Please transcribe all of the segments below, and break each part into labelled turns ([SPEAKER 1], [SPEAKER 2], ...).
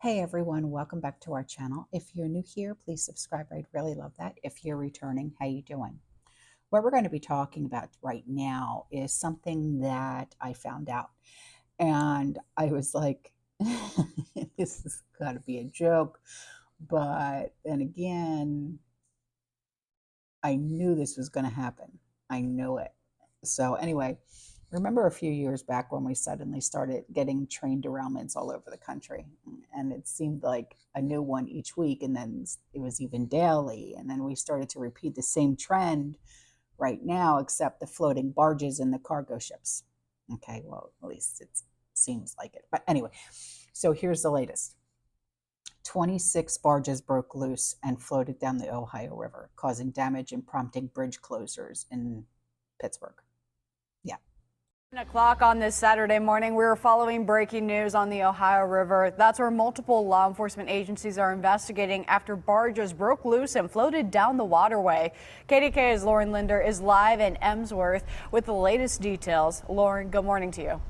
[SPEAKER 1] Hey everyone, welcome back to our channel. If you're new here, please subscribe. I'd really love that. If you're returning, how you doing? What we're going to be talking about right now is something that I found out. And I was like, this has got to be a joke. But then again, I knew this was going to happen. I knew it. So anyway, remember a few years back when we suddenly started getting train derailments all over the country, and it seemed like a new one each week, and then it was even daily, and then we started to repeat the same trend right now, except the floating barges and the cargo ships. Okay, well, at least it seems like it. But anyway, so here's the latest. 26 barges broke loose and floated down the Ohio River, causing damage and prompting bridge closures in Pittsburgh. Yeah.
[SPEAKER 2] 10 o'clock on this Saturday morning, we were following breaking news on the Ohio River. That's where multiple law enforcement agencies are investigating after barges broke loose and floated down the waterway. KDKA's Lauren Linder is live in Emsworth with the latest details. Lauren, good morning to you.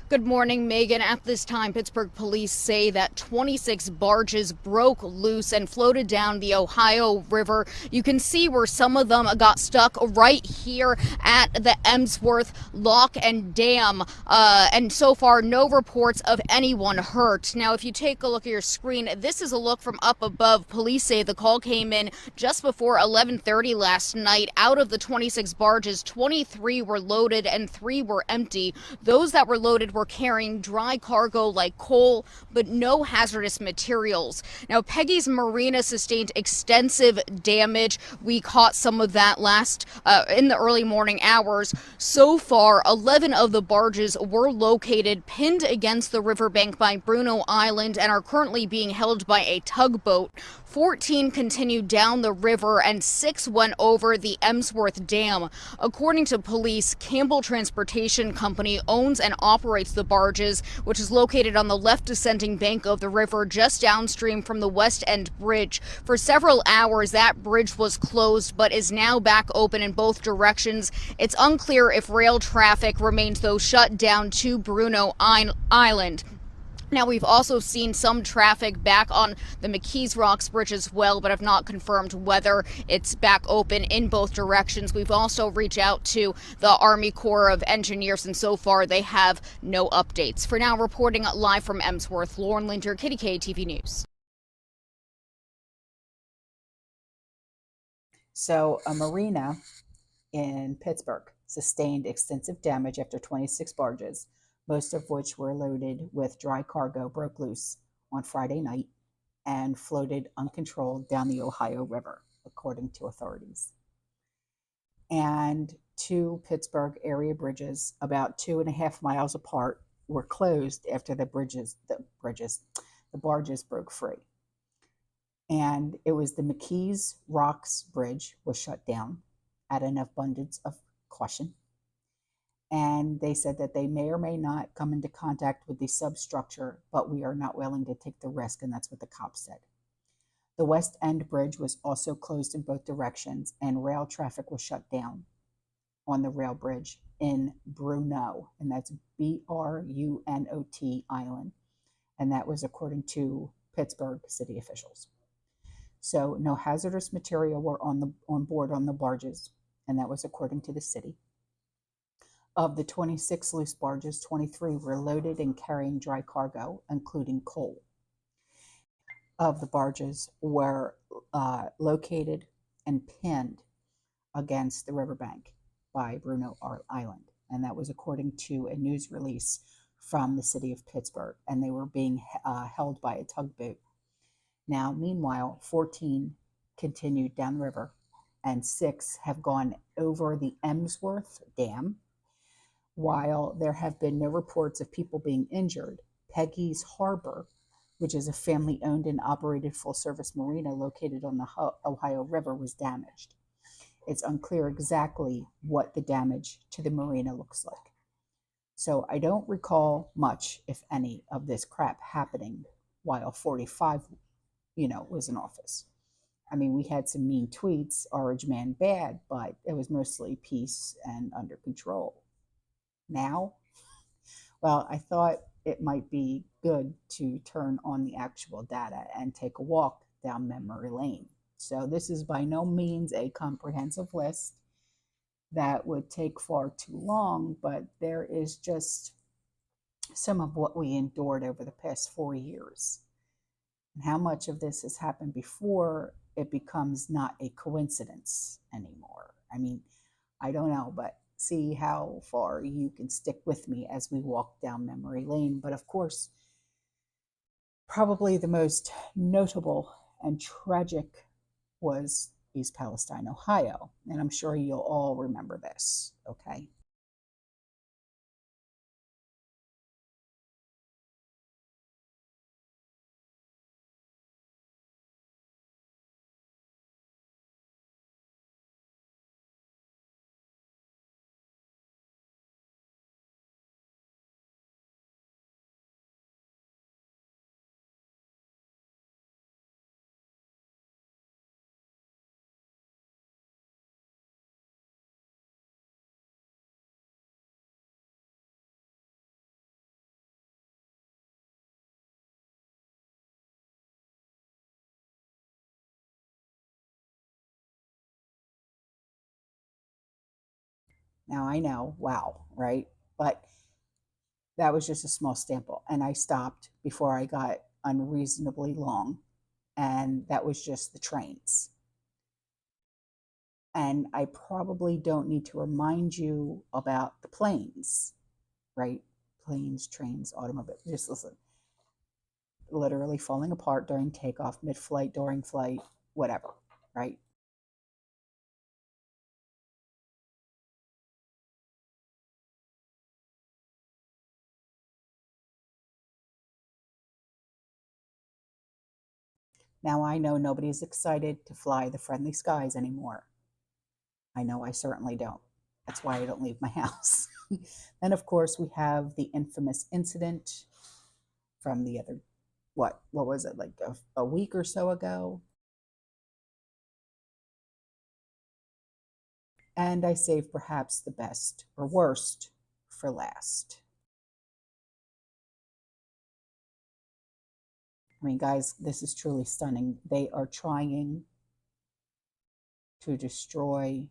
[SPEAKER 3] Good morning, Megan. At this time, Pittsburgh police say that 26 barges broke loose and floated down the Ohio River. You can see where some of them got stuck right here at the Emsworth Lock and Dam. And so far, no reports of anyone hurt. Now, if you take a look at your screen, this is a look from up above. Police say the call came in just before 11:30 last night. Out of the 26 barges, 23 were loaded and 3 were empty. Those that were loaded were carrying dry cargo like coal, but no hazardous materials. Now, Peggy's Marina sustained extensive damage. We caught some of that in the early morning hours. So far, 11 of the barges were located pinned against the riverbank by Bruno Island and are currently being held by a tugboat. 14 continued down the river and 6 went over the Emsworth Dam. According to police, Campbell Transportation Company owns and operates the barges, which is located on the left descending bank of the river just downstream from the West End Bridge. For several hours, that bridge was closed but is now back open in both directions. It's unclear if rail traffic remains, though, shut down to Bruno Island. Now, we've also seen some traffic back on the McKees Rocks Bridge as well, but have not confirmed whether it's back open in both directions. We've also reached out to the Army Corps of Engineers, and so far they have no updates. For now, reporting live from Emsworth, Lauren Linder, KDKA TV News.
[SPEAKER 1] So a marina in Pittsburgh sustained extensive damage after 26 barges, most of which were loaded with dry cargo, broke loose on Friday night and floated uncontrolled down the Ohio River, according to authorities. And 2 Pittsburgh area bridges, about 2.5 miles apart, were closed after the barges broke free. And it was the McKees Rocks Bridge was shut down at an abundance of caution. And they said that they may or may not come into contact with the substructure, but we are not willing to take the risk, and that's what the cops said. The West End Bridge was also closed in both directions, and rail traffic was shut down on the rail bridge in Bruno, and that's Brunot Island, and that was according to Pittsburgh city officials. So no hazardous material were on board on the barges, and that was according to the city. Of the 26 loose barges, 23 were loaded and carrying dry cargo, including coal. Of the barges were located and pinned against the riverbank by Bruno Island, and that was according to a news release from the city of Pittsburgh, and they were being held by a tugboat. Now, meanwhile, 14 continued downriver, and 6 have gone over the Emsworth Dam. While there have been no reports of people being injured, Peggy's Harbor, which is a family-owned and operated full-service marina located on the Ohio River, was damaged. It's unclear exactly what the damage to the marina looks like. So I don't recall much, if any, of this crap happening while 45, was in office. I mean, we had some mean tweets, orange man bad, but it was mostly peace and under control. Now, well, I thought it might be good to turn on the actual data and take a walk down memory lane. So this is by no means a comprehensive list that would take far too long, but there is just some of what we endured over the past 4 years. And how much of this has happened before it becomes not a coincidence anymore. I mean, I don't know, but see how far you can stick with me as we walk down memory lane. But of course, probably the most notable and tragic was East Palestine, Ohio. And I'm sure you'll all remember this, okay? Now I know, wow, right? But that was just a small sample. And I stopped before I got unreasonably long. And that was just the trains. And I probably don't need to remind you about the planes, right? Planes, trains, automobiles. Just listen. Literally falling apart during takeoff, mid flight, during flight, whatever, right? Now I know nobody's excited to fly the friendly skies anymore. I know I certainly don't. That's why I don't leave my house. And of course, we have the infamous incident from the other, what was it, like a week or so ago? And I saved perhaps the best or worst for last. I mean, guys, this is truly stunning. They are trying to destroy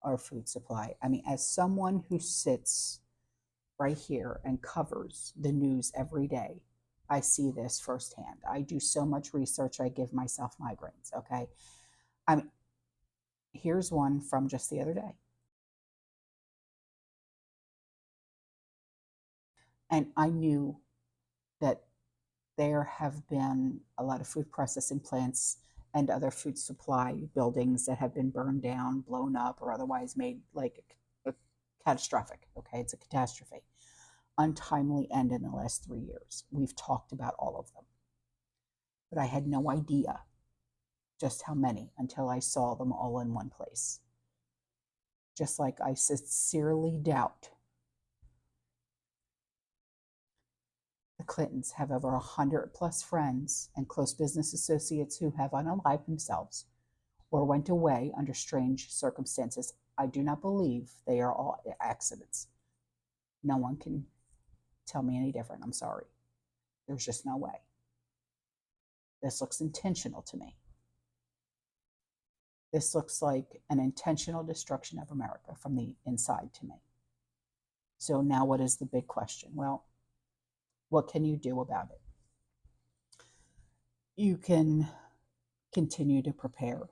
[SPEAKER 1] our food supply. I mean, as someone who sits right here and covers the news every day, I see this firsthand. I do so much research, I give myself migraines, okay? I mean, here's one from just the other day. And I knew that there have been a lot of food processing plants and other food supply buildings that have been burned down, blown up, or otherwise made like a catastrophic. Okay, it's a catastrophe. Untimely end in the last 3 years. We've talked about all of them, but I had no idea just how many until I saw them all in one place. Just like I sincerely doubt the Clintons have over 100+ friends and close business associates who have unalived themselves or went away under strange circumstances. I do not believe they are all accidents. No one can tell me any different. I'm sorry. There's just no way. This looks intentional to me. This looks like an intentional destruction of America from the inside to me. So now what is the big question? Well, what can you do about it? You can continue to prepare,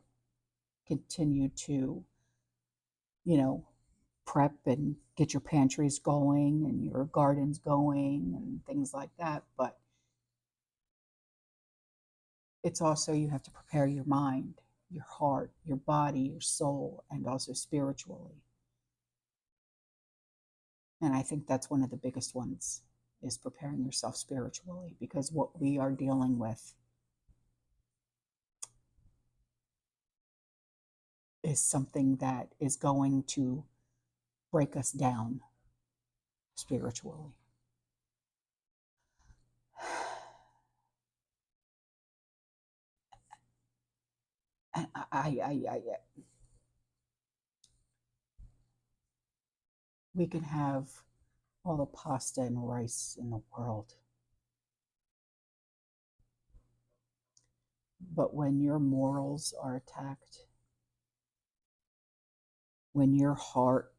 [SPEAKER 1] continue to, you know, prep and get your pantries going and your gardens going and things like that. But it's also, you have to prepare your mind, your heart, your body, your soul, and also spiritually. And I think that's one of the biggest ones, is preparing yourself spiritually, because what we are dealing with is something that is going to break us down spiritually. And we can have all the pasta and rice in the world. But when your morals are attacked, when your heart,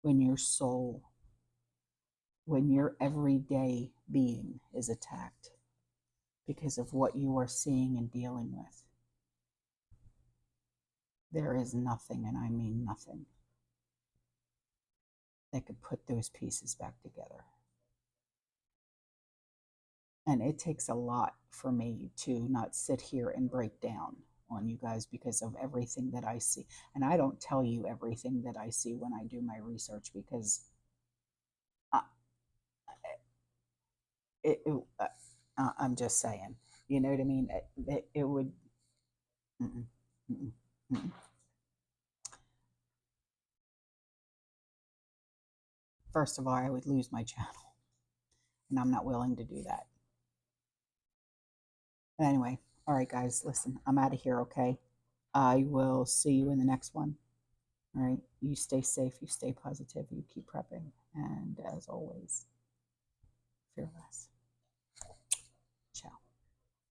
[SPEAKER 1] when your soul, when your everyday being is attacked because of what you are seeing and dealing with, there is nothing, and I mean nothing, that could put those pieces back together. And it takes a lot for me to not sit here and break down on you guys because of everything that I see. And I don't tell you everything that I see when I do my research because I, I'm just saying, you know what I mean? It would, mm-mm, mm-mm, mm-mm. First of all, I would lose my channel, and I'm not willing to do that. But anyway, all right, guys, listen, I'm out of here, okay? I will see you in the next one. All right, you stay safe, you stay positive, you keep prepping, and as always, fearless.